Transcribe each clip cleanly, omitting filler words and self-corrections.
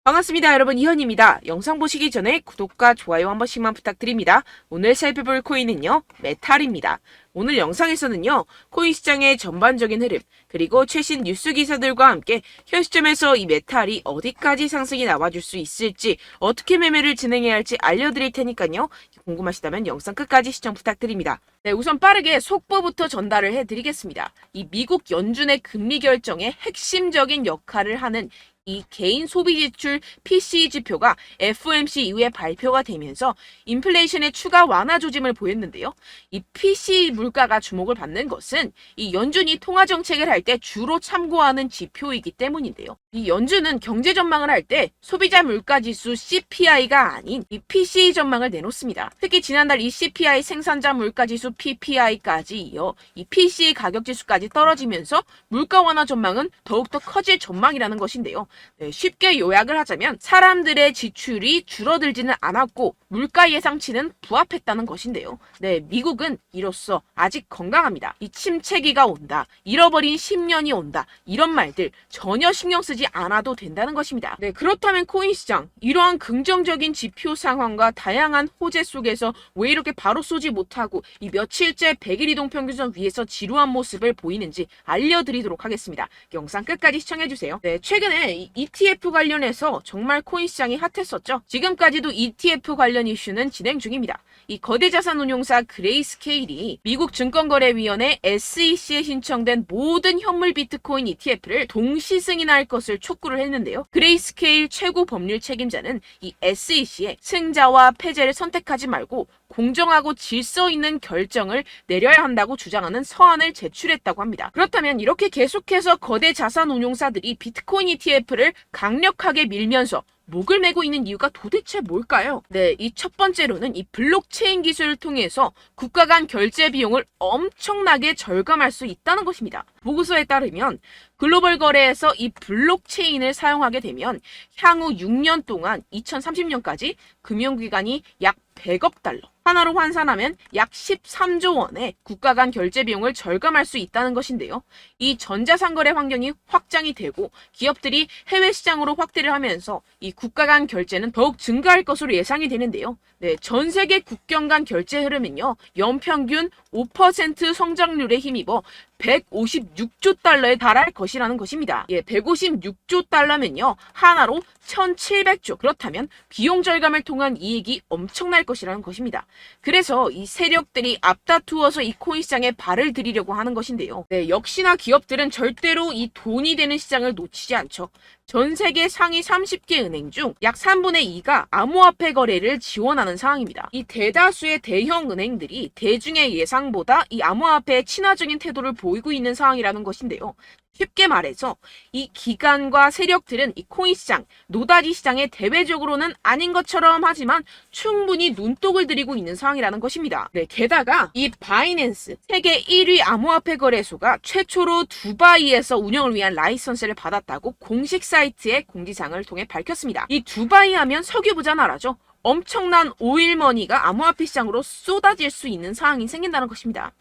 반갑습니다. 여러분, 이현입니다. 영상 보시기 전에 구독과 좋아요 한 번씩만 부탁드립니다. 오늘 살펴볼 코인은요, 메탈입니다. 오늘 영상에서는요, 코인 시장의 전반적인 흐름, 그리고 최신 뉴스 기사들과 함께 현 시점에서 이 메탈이 어디까지 상승이 나와줄 수 있을지, 어떻게 매매를 진행해야 할지 알려드릴 테니까요, 궁금하시다면 영상 끝까지 시청 부탁드립니다. 네, 우선 빠르게 속보부터 전달을 해드리겠습니다. 이 미국 연준의 금리 결정에 핵심적인 역할을 하는 이 개인 소비 지출 PCE 지표가 FOMC 이후에 발표가 되면서 인플레이션의 추가 완화 조짐을 보였는데요. 이 PCE 물가가 주목을 받는 것은 이 연준이 통화 정책을 할 때 주로 참고하는 지표이기 때문인데요. 이 연준은 경제 전망을 할 때 소비자 물가 지수 CPI가 아닌 이 PCE 전망을 내놓습니다. 특히 지난달 이 CPI 생산자 물가 지수 PPI까지 이어 이 PCE 가격 지수까지 떨어지면서 물가 완화 전망은 더욱더 커질 전망이라는 것인데요. 네, 쉽게 요약을 하자면 사람들의 지출이 줄어들지는 않았고 물가 예상치는 부합했다는 것인데요. 네, 미국은 이로써 아직 건강합니다. 이 침체기가 온다, 잃어버린 10년이 온다, 이런 말들 전혀 신경 쓰지 않아도 된다는 것입니다. 네, 그렇다면 코인 시장, 이러한 긍정적인 지표 상황과 다양한 호재 속에서 왜 이렇게 바로 쏘지 못하고 이 며칠째 100일 이동 평균선 위에서 지루한 모습을 보이는지 알려드리도록 하겠습니다. 영상 끝까지 시청해주세요. 네, 최근에 이 ETF 관련해서 정말 코인 시장이 핫했었죠. 지금까지도 ETF 관련 이슈는 진행 중입니다. 이 거대 자산 운용사 그레이스케일이 미국 증권거래위원회 SEC에 신청된 모든 현물 비트코인 ETF를 동시 승인할 것을 촉구를 했는데요. 그레이스케일 최고 법률 책임자는 이 SEC에 승자와 패배를 선택하지 말고 공정하고 질서 있는 결정을 내려야 한다고 주장하는 서한을 제출했다고 합니다. 그렇다면 이렇게 계속해서 거대 자산 운용사들이 비트코인 ETF를 강력하게 밀면서 목을 메고 있는 이유가 도대체 뭘까요? 네, 이 첫 번째로는 이 블록체인 기술을 통해서 국가 간 결제 비용을 엄청나게 절감할 수 있다는 것입니다. 보고서에 따르면 글로벌 거래에서 이 블록체인을 사용하게 되면 향후 6년 동안 2030년까지 금융기관이 약 100억 달러, 하나로 환산하면 약 13조 원의 국가 간 결제 비용을 절감할 수 있다는 것인데요. 이 전자상거래 환경이 확장이 되고 기업들이 해외 시장으로 확대를 하면서 이 국가 간 결제는 더욱 증가할 것으로 예상이 되는데요. 네, 전 세계 국경 간 결제 흐름은요, 연평균 5% 성장률에 힘입어 156조 달러에 달할 것이라는 것입니다. 예, 156조 달러면요, 하나로 1700조. 그렇다면 비용 절감을 통한 이익이 엄청날 것이라는 것입니다. 그래서 이 세력들이 앞다투어서 이 코인 시장에 발을 들이려고 하는 것인데요. 네, 역시나 기업들은 절대로 이 돈이 되는 시장을 놓치지 않죠. 전 세계 상위 30개 은행 중 약 3분의 2가 암호화폐 거래를 지원하는 상황입니다. 이 대다수의 대형 은행들이 대중의 예상보다 이 암호화폐에 친화적인 태도를 보이고 있는 상황이라는 것인데요. 쉽게 말해서 이 기관과 세력들은 이 코인 시장, 노다지 시장에 대외적으로는 아닌 것처럼 하지만 충분히 눈독을 들이고 있는 상황이라는 것입니다. 네, 게다가 이 바이낸스, 세계 1위 암호화폐 거래소가 최초로 두바이에서 운영을 위한 라이선스를 받았다고 공식 사이트의 공지사항을 통해 밝혔습니다. 이 두바이 하면 석유 부자 나라죠. 엄청난 오일머니가 암호화폐 시장으로 쏟아질 수 있는 상황이 생긴다는 것입니다.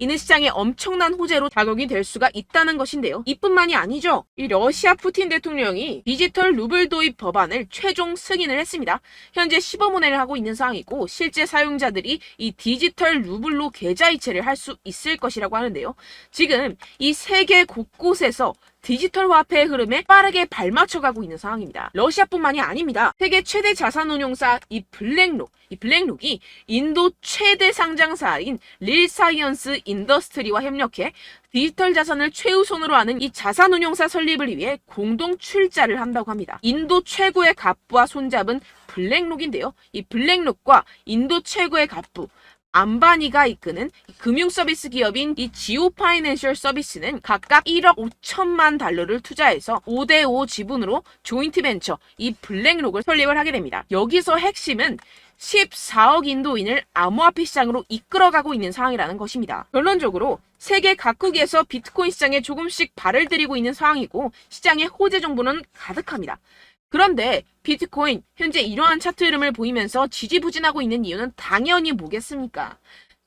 이는 시장에 엄청난 호재로 작용이 될 수가 있다는 것인데요. 이뿐만이 아니죠. 이 러시아 푸틴 대통령이 디지털 루블 도입 법안을 최종 승인을 했습니다. 현재 시범 운행을 하고 있는 상황이고 실제 사용자들이 이 디지털 루블로 계좌이체를 할 수 있을 것이라고 하는데요. 지금 이 세계 곳곳에서 디지털 화폐의 흐름에 빠르게 발맞춰가고 있는 상황입니다. 러시아뿐만이 아닙니다. 세계 최대 자산 운용사 이 블랙록이 인도 최대 상장사인 릴사이언스 인더스트리와 협력해 디지털 자산을 최우선으로 하는 이 자산 운용사 설립을 위해 공동 출자를 한다고 합니다. 인도 최고의 갑부와 손잡은 블랙록인데요. 이 블랙록과 인도 최고의 갑부 암바니가 이끄는 금융 서비스 기업인 이 지오 파이낸셜 서비스는 각각 1억 5천만 달러를 투자해서 5대5 지분으로 조인트 벤처 이 블랙록을 설립을 하게 됩니다. 여기서 핵심은 14억 인도인을 암호화폐 시장으로 이끌어가고 있는 상황이라는 것입니다. 결론적으로 세계 각국에서 비트코인 시장에 조금씩 발을 들이고 있는 상황이고 시장의 호재 정보는 가득합니다. 그런데 비트코인 현재 이러한 차트 흐름을 보이면서 지지부진하고 있는 이유는 당연히 뭐겠습니까?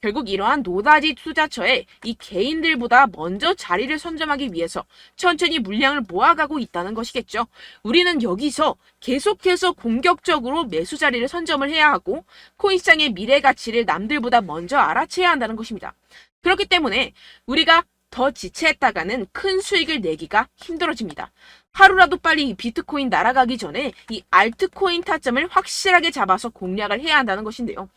결국 이러한 노다지 투자처에 이 개인들보다 먼저 자리를 선점하기 위해서 천천히 물량을 모아가고 있다는 것이겠죠. 우리는 여기서 계속해서 공격적으로 매수 자리를 선점을 해야 하고 코인 시장의 미래 가치를 남들보다 먼저 알아채야 한다는 것입니다. 그렇기 때문에 우리가 더 지체했다가는 큰 수익을 내기가 힘들어집니다. 하루라도 빨리 이 비트코인 날아가기 전에 이 알트코인 타점을 확실하게 잡아서 공략을 해야 한다는 것인데요.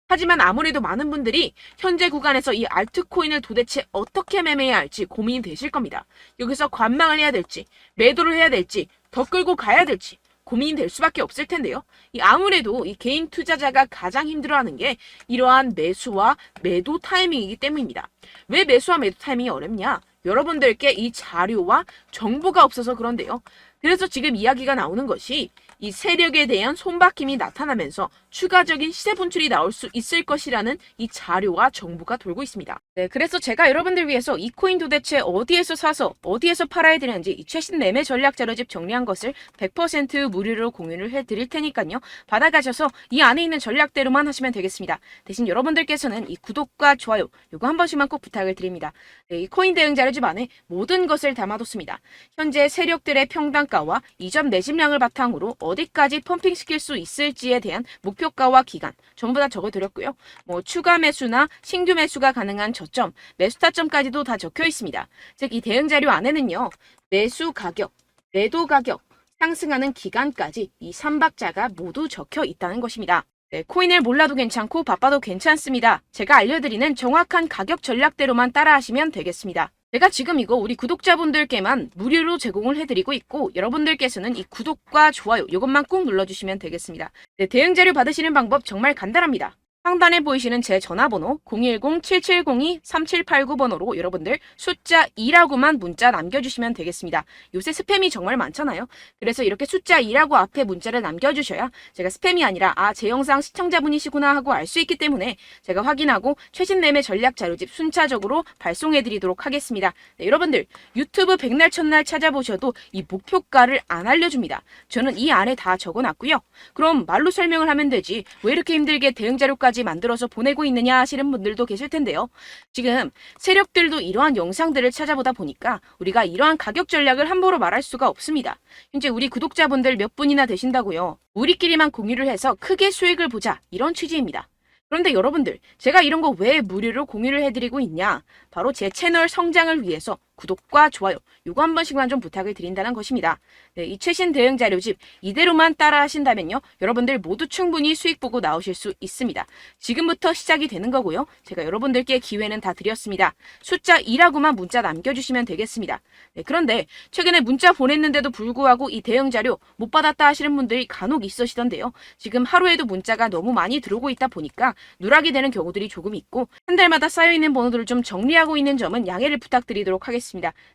하지만 아무래도 많은 분들이 현재 구간에서 이 알트코인을 도대체 어떻게 매매해야 할지 고민이 되실 겁니다. 여기서 관망을 해야 될지, 매도를 해야 될지, 더 끌고 가야 될지 고민이 될 수밖에 없을 텐데요. 아무래도 이 개인 투자자가 가장 힘들어하는 게 이러한 매수와 매도 타이밍이기 때문입니다. 왜 매수와 매도 타이밍이 어렵냐? 여러분들께 이 자료와 정보가 없어서 그런데요. 그래서 지금 이야기가 나오는 것이 이 세력에 대한 손바뀜이 나타나면서 추가적인 시세 분출이 나올 수 있을 것이라는 이 자료와 정보가 돌고 있습니다. 네, 그래서 제가 여러분들 위해서 이 코인 도대체 어디에서 사서 어디에서 팔아야 되는지 이 최신 매매 전략 자료집 정리한 것을 100% 무료로 공유를 해드릴 테니까요. 받아가셔서 이 안에 있는 전략대로만 하시면 되겠습니다. 대신 여러분들께서는 이 구독과 좋아요 요거 한 번씩만 꼭 부탁을 드립니다. 네, 이 코인 대응 자료집 안에 모든 것을 담아뒀습니다. 현재 세력들의 평단가와 이전 매집량을 바탕으로 어디까지 펌핑시킬 수 있을지에 대한 목표가와 기간 전부 다 적어드렸고요. 추가 매수나 신규 매수가 가능한 저점, 매수 타점까지도 다 적혀 있습니다. 즉 이 대응 자료 안에는요. 매수 가격, 매도 가격, 상승하는 기간까지 이 3박자가 모두 적혀 있다는 것입니다. 네, 코인을 몰라도 괜찮고 바빠도 괜찮습니다. 제가 알려드리는 정확한 가격 전략대로만 따라하시면 되겠습니다. 제가 지금 이거 우리 구독자분들께만 무료로 제공을 해드리고 있고 여러분들께서는 이 구독과 좋아요 이것만 꼭 눌러주시면 되겠습니다. 네, 대응 자료 받으시는 방법 정말 간단합니다. 상단에 보이시는 제 전화번호 010-7702-3789번호로 여러분들 숫자 2라고만 문자 남겨주시면 되겠습니다. 요새 스팸이 정말 많잖아요. 그래서 이렇게 숫자 2라고 앞에 문자를 남겨주셔야 제가 스팸이 아니라 제 영상 시청자분이시구나 하고 알 수 있기 때문에 제가 확인하고 최신 매매 전략 자료집 순차적으로 발송해드리도록 하겠습니다. 네, 여러분들 유튜브 백날 첫날 찾아보셔도 이 목표가를 안 알려줍니다. 저는 이 안에 다 적어놨고요. 그럼 말로 설명을 하면 되지 왜 이렇게 힘들게 대응 자료까지 만들어서 보내고 있느냐 하시는 분들도 계실 텐데요. 지금 세력들도 이러한 영상들을 찾아보다 보니까 우리가 이러한 가격 전략을 함부로 말할 수가 없습니다. 현재 우리 구독자분들 몇 분이나 되신다고요. 우리끼리만 공유를 해서 크게 수익을 보자 이런 취지입니다. 그런데 여러분들 제가 이런 거 왜 무료로 공유를 해드리고 있냐? 바로 제 채널 성장을 위해서 구독과 좋아요 요거 한 번씩만 좀 부탁을 드린다는 것입니다. 네, 이 최신 대응 자료집 이대로만 따라 하신다면요. 여러분들 모두 충분히 수익 보고 나오실 수 있습니다. 지금부터 시작이 되는 거고요. 제가 여러분들께 기회는 다 드렸습니다. 숫자 2라고만 문자 남겨주시면 되겠습니다. 네, 그런데 최근에 문자 보냈는데도 불구하고 이 대응 자료 못 받았다 하시는 분들이 간혹 있으시던데요. 지금 하루에도 문자가 너무 많이 들어오고 있다 보니까 누락이 되는 경우들이 조금 있고 한 달마다 쌓여있는 번호들을 좀 정리하고 있는 점은 양해를 부탁드리도록 하겠습니다.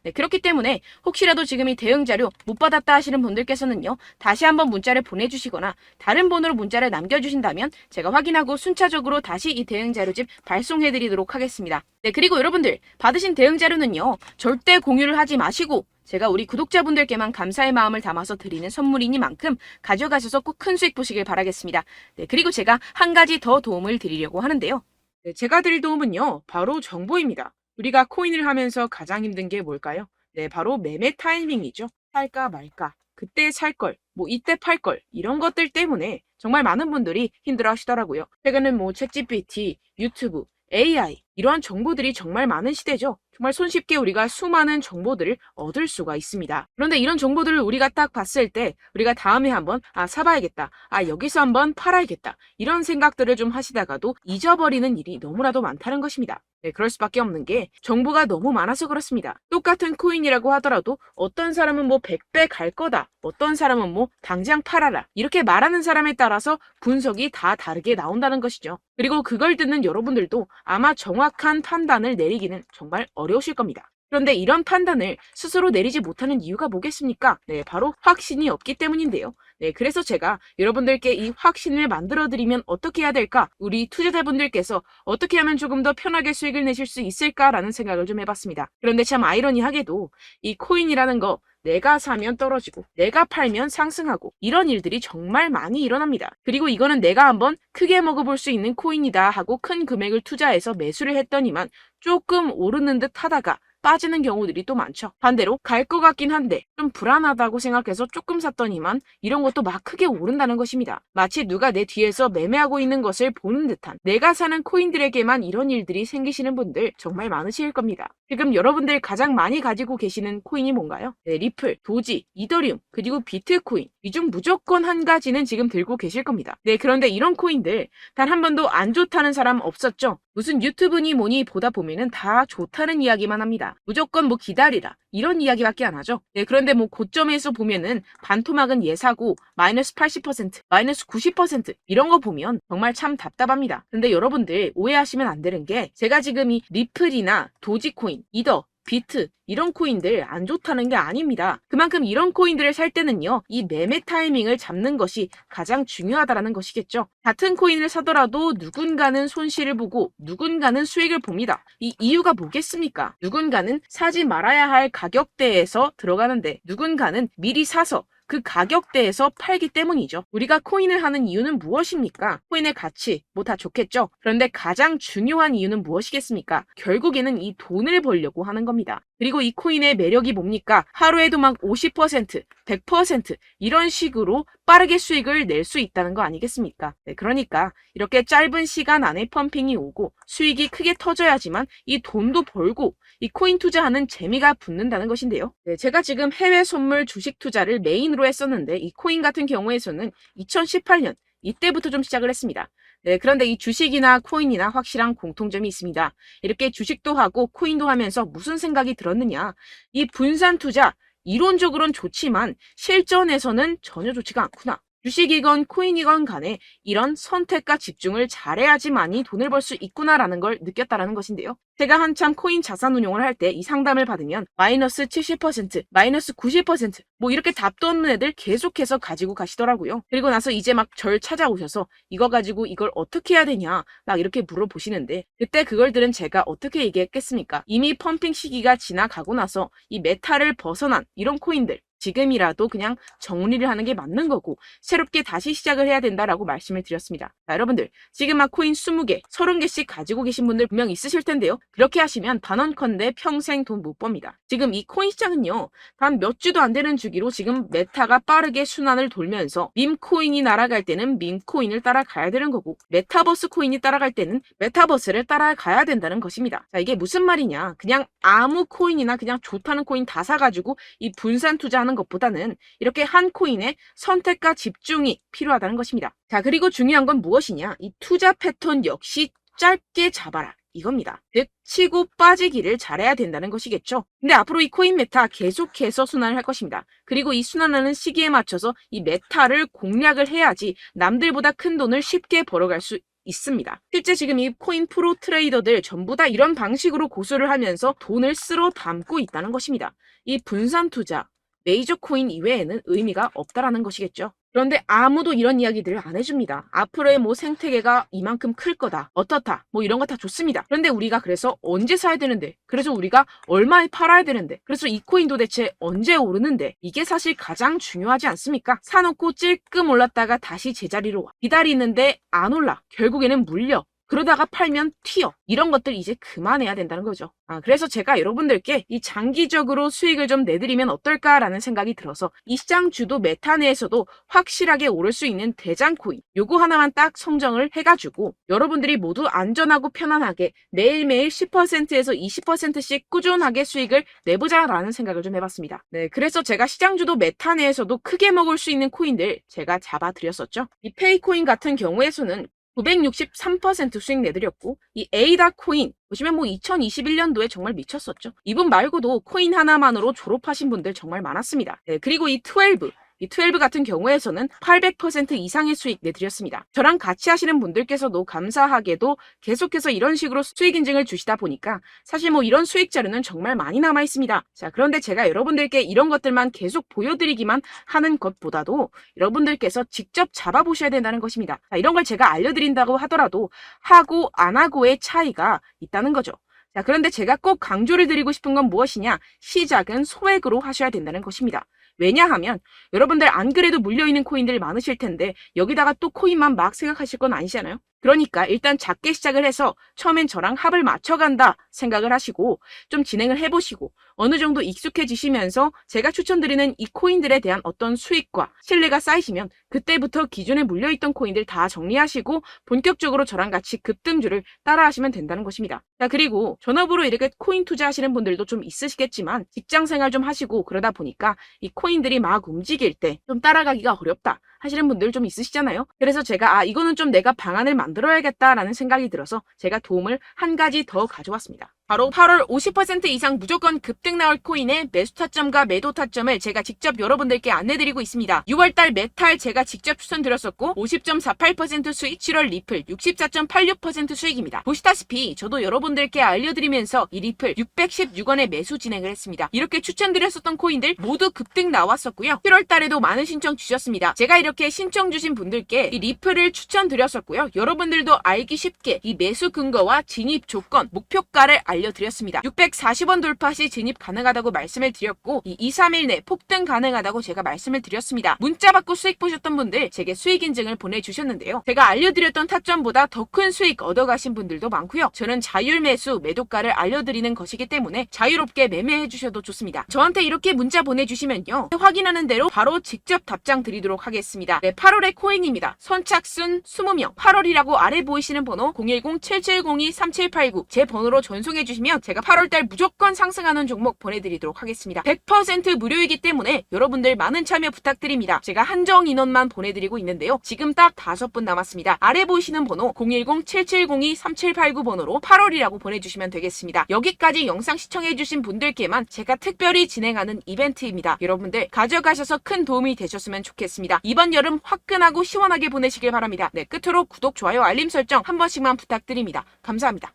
네, 그렇기 때문에 혹시라도 지금 이 대응 자료 못 받았다 하시는 분들께서는요. 다시 한번 문자를 보내주시거나 다른 번호로 문자를 남겨주신다면 제가 확인하고 순차적으로 다시 이 대응 자료집 발송해드리도록 하겠습니다. 네, 그리고 여러분들 받으신 대응 자료는요. 절대 공유를 하지 마시고 제가 우리 구독자분들께만 감사의 마음을 담아서 드리는 선물이니만큼 가져가셔서 꼭 큰 수익 보시길 바라겠습니다. 네, 그리고 제가 한 가지 더 도움을 드리려고 하는데요. 네, 제가 드릴 도움은요. 바로 정보입니다. 우리가 코인을 하면서 가장 힘든 게 뭘까요? 네, 바로 매매 타이밍이죠. 살까 말까, 그때 살 걸, 이때 팔 걸, 이런 것들 때문에 정말 많은 분들이 힘들어 하시더라고요. 최근은 챗GPT, 유튜브, AI, 이러한 정보들이 정말 많은 시대죠. 정말 손쉽게 우리가 수많은 정보들을 얻을 수가 있습니다. 그런데 이런 정보들을 우리가 딱 봤을 때 우리가 다음에 한번 사봐야겠다. 여기서 한번 팔아야겠다. 이런 생각들을 좀 하시다가도 잊어버리는 일이 너무나도 많다는 것입니다. 네, 그럴 수밖에 없는 게 정보가 너무 많아서 그렇습니다. 똑같은 코인이라고 하더라도 어떤 사람은 100배 갈 거다. 어떤 사람은 당장 팔아라. 이렇게 말하는 사람에 따라서 분석이 다 다르게 나온다는 것이죠. 그리고 그걸 듣는 여러분들도 아마 정확한 판단을 내리기는 정말 어려우실 겁니다. 그런데 이런 판단을 스스로 내리지 못하는 이유가 뭐겠습니까? 네, 바로 확신이 없기 때문인데요. 네, 그래서 제가 여러분들께 이 확신을 만들어드리면 어떻게 해야 될까? 우리 투자자분들께서 어떻게 하면 조금 더 편하게 수익을 내실 수 있을까라는 생각을 좀 해봤습니다. 그런데 참 아이러니하게도 이 코인이라는 거 내가 사면 떨어지고 내가 팔면 상승하고 이런 일들이 정말 많이 일어납니다. 그리고 이거는 내가 한번 크게 먹어볼 수 있는 코인이다 하고 큰 금액을 투자해서 매수를 했더니만 조금 오르는 듯 하다가 빠지는 경우들이 또 많죠. 반대로 갈 것 같긴 한데 좀 불안하다고 생각해서 조금 샀더니만 이런 것도 막 크게 오른다는 것입니다. 마치 누가 내 뒤에서 매매하고 있는 것을 보는 듯한, 내가 사는 코인들에게만 이런 일들이 생기시는 분들 정말 많으실 겁니다. 지금 여러분들 가장 많이 가지고 계시는 코인이 뭔가요? 네, 리플, 도지, 이더리움, 그리고 비트코인. 이 중 무조건 한 가지는 지금 들고 계실 겁니다. 네, 그런데 이런 코인들 단 한 번도 안 좋다는 사람 없었죠? 무슨 유튜브니 뭐니 보다 보면은 다 좋다는 이야기만 합니다. 무조건 뭐 기다리라 이런 이야기밖에 안 하죠. 네, 그런데 뭐 고점에서 보면은 반토막은 예사고 마이너스 80%, 마이너스 90% 이런 거 보면 정말 참 답답합니다. 근데 여러분들 오해하시면 안 되는 게, 제가 지금 이 리플이나 도지코인, 이더, 비트 이런 코인들 안 좋다는 게 아닙니다. 그만큼 이런 코인들을 살 때는요, 이 매매 타이밍을 잡는 것이 가장 중요하다는 것이겠죠. 같은 코인을 사더라도 누군가는 손실을 보고 누군가는 수익을 봅니다. 이 이유가 뭐겠습니까? 누군가는 사지 말아야 할 가격대에서 들어가는데 누군가는 미리 사서 그 가격대에서 팔기 때문이죠. 우리가 코인을 하는 이유는 무엇입니까? 코인의 가치, 뭐 다 좋겠죠. 그런데 가장 중요한 이유는 무엇이겠습니까? 결국에는 이 돈을 벌려고 하는 겁니다. 그리고 이 코인의 매력이 뭡니까? 하루에도 막 50%, 100% 이런 식으로 빠르게 수익을 낼 수 있다는 거 아니겠습니까? 네, 그러니까 이렇게 짧은 시간 안에 펌핑이 오고 수익이 크게 터져야지만 이 돈도 벌고 이 코인 투자하는 재미가 붙는다는 것인데요. 네, 제가 지금 해외 선물 주식 투자를 메인으로 했었는데 이 코인 같은 경우에서는 2018년 이때부터 좀 시작을 했습니다. 네, 그런데 이 주식이나 코인이나 확실한 공통점이 있습니다. 이렇게 주식도 하고 코인도 하면서 무슨 생각이 들었느냐? 이 분산 투자, 이론적으로는 좋지만 실전에서는 전혀 좋지가 않구나. 주식이건 코인이건 간에 이런 선택과 집중을 잘해야지만이 돈을 벌 수 있구나라는 걸 느꼈다라는 것인데요. 제가 한참 코인 자산 운용을 할 때 이 상담을 받으면 마이너스 70%, 마이너스 90%, 뭐 이렇게 답도 없는 애들 계속해서 가지고 가시더라고요. 그리고 나서 이제 막 절 찾아오셔서 이거 가지고 이걸 어떻게 해야 되냐 막 이렇게 물어보시는데, 그때 그걸 들은 제가 어떻게 얘기했겠습니까? 이미 펌핑 시기가 지나가고 나서 이 메타를 벗어난 이런 코인들, 지금이라도 그냥 정리를 하는 게 맞는 거고 새롭게 다시 시작을 해야 된다라고 말씀을 드렸습니다. 자, 여러분들 지금 막 코인 20개, 30개씩 가지고 계신 분들 분명 있으실 텐데요. 그렇게 하시면 단언컨대 평생 돈 못 법니다. 지금 이 코인 시장은요, 단 몇 주도 안 되는 주기로 지금 메타가 빠르게 순환을 돌면서 밈코인이 날아갈 때는 밈코인을 따라가야 되는 거고 메타버스 코인이 따라갈 때는 메타버스를 따라가야 된다는 것입니다. 자, 이게 무슨 말이냐? 그냥 아무 코인이나 그냥 좋다는 코인 다 사가지고 이 분산 투자하는 것보다는 이렇게 한 코인에 선택과 집중이 필요하다는 것입니다. 자, 그리고 중요한 건 무엇이냐? 이 투자 패턴 역시 짧게 잡아라. 이겁니다. 즉 치고 빠지기를 잘해야 된다는 것이겠죠. 근데 앞으로 이 코인 메타 계속해서 순환을 할 것입니다. 그리고 이 순환하는 시기에 맞춰서 이 메타를 공략을 해야지 남들보다 큰 돈을 쉽게 벌어갈 수 있습니다. 실제 지금 이 코인 프로 트레이더들 전부 다 이런 방식으로 고수를 하면서 돈을 쓸어 담고 있다는 것입니다. 이 분산 투자, 메이저 코인 이외에는 의미가 없다라는 것이겠죠. 그런데 아무도 이런 이야기들을 안 해줍니다. 앞으로의 뭐 생태계가 이만큼 클 거다, 어떻다, 뭐 이런 거 다 좋습니다. 그런데 우리가 그래서 언제 사야 되는데, 그래서 우리가 얼마에 팔아야 되는데, 그래서 이 코인 도대체 언제 오르는데, 이게 사실 가장 중요하지 않습니까? 사놓고 찔끔 올랐다가 다시 제자리로 와. 기다리는데 안 올라. 결국에는 물려. 그러다가 팔면 튀어. 이런 것들 이제 그만해야 된다는 거죠. 그래서 제가 여러분들께 이 장기적으로 수익을 좀 내드리면 어떨까라는 생각이 들어서 이 시장 주도 메타 내에서도 확실하게 오를 수 있는 대장 코인 요거 하나만 딱 선정을 해가지고 여러분들이 모두 안전하고 편안하게 매일매일 10%에서 20%씩 꾸준하게 수익을 내보자라는 생각을 좀 해봤습니다. 네, 그래서 제가 시장 주도 메타 내에서도 크게 먹을 수 있는 코인들 제가 잡아드렸었죠. 이 페이코인 같은 경우에서는 963% 수익 내드렸고, 이 에이다 코인 보시면 뭐 2021년도에 정말 미쳤었죠. 이분 말고도 코인 하나만으로 졸업하신 분들 정말 많았습니다. 네, 그리고 이 12 같은 경우에서는 800% 이상의 수익 내드렸습니다. 저랑 같이 하시는 분들께서도 감사하게도 계속해서 이런 식으로 수익 인증을 주시다 보니까 사실 뭐 이런 수익 자료는 정말 많이 남아 있습니다. 자, 그런데 제가 여러분들께 이런 것들만 계속 보여드리기만 하는 것보다도 여러분들께서 직접 잡아보셔야 된다는 것입니다. 자, 이런 걸 제가 알려드린다고 하더라도 하고 안 하고의 차이가 있다는 거죠. 자, 그런데 제가 꼭 강조를 드리고 싶은 건 무엇이냐? 시작은 소액으로 하셔야 된다는 것입니다. 왜냐하면 여러분들 안 그래도 물려있는 코인들 많으실 텐데 여기다가 또 코인만 막 생각하실 건 아니잖아요. 그러니까 일단 작게 시작을 해서 처음엔 저랑 합을 맞춰간다 생각을 하시고 좀 진행을 해보시고 어느 정도 익숙해지시면서 제가 추천드리는 이 코인들에 대한 어떤 수익과 신뢰가 쌓이시면 그때부터 기존에 물려있던 코인들 다 정리하시고 본격적으로 저랑 같이 급등주를 따라하시면 된다는 것입니다. 자, 그리고 전업으로 이렇게 코인 투자하시는 분들도 좀 있으시겠지만 직장 생활 좀 하시고 그러다 보니까 이 코인들이 막 움직일 때 좀 따라가기가 어렵다 하시는 분들 좀 있으시잖아요. 그래서 제가 이거는 좀 내가 방안을 만들어야겠다라는 생각이 들어서 제가 도움을 한 가지 더 가져왔습니다. 바로 8월 50% 이상 무조건 급등 나올 코인의 매수 타점과 매도 타점을 제가 직접 여러분들께 안내드리고 있습니다. 6월달 메탈 제가 직접 추천드렸었고 50.48% 수익, 7월 리플 64.86% 수익입니다. 보시다시피 저도 여러분들께 알려드리면서 이 리플 616원에 매수 진행을 했습니다. 이렇게 추천드렸었던 코인들 모두 급등 나왔었고요. 7월달에도 많은 신청 주셨습니다. 제가 이렇게 신청 주신 분들께 이 리플을 추천드렸었고요. 여러분들도 알기 쉽게 이 매수 근거와 진입 조건, 목표가를 알려드렸습니다. 640원 돌파 시 진입 가능하다고 말씀을 드렸고 이 2-3일 내 폭등 가능하다고 제가 말씀을 드렸습니다. 문자 받고 수익 보셨던 분들 제게 수익 인증을 보내주셨는데요. 제가 알려드렸던 타점보다 더 큰 수익 얻어가신 분들도 많고요. 저는 자율 매수 매도가를 알려드리는 것이기 때문에 자유롭게 매매해 주셔도 좋습니다. 저한테 이렇게 문자 보내주시면요. 확인하는 대로 바로 직접 답장 드리도록 하겠습니다. 네, 8월의 코인입니다. 선착순 20명 8월이라고 아래 보이시는 번호 010-7702-3789 제 번호로 전송해 주시면 제가 8월달 무조건 상승하는 종목 보내드리도록 하겠습니다. 100% 무료이기 때문에 여러분들 많은 참여 부탁드립니다. 제가 한정 인원만 보내드리고 있는데요. 지금 딱 5분 남았습니다. 아래 보이시는 번호 010-7702-3789 번호로 8월이라고 보내주시면 되겠습니다. 여기까지 영상 시청해주신 분들께만 제가 특별히 진행하는 이벤트입니다. 여러분들 가져가셔서 큰 도움이 되셨으면 좋겠습니다. 이번 여름 화끈하고 시원하게 보내시길 바랍니다. 네, 끝으로 구독, 좋아요, 알림 설정 한 번씩만 부탁드립니다. 감사합니다.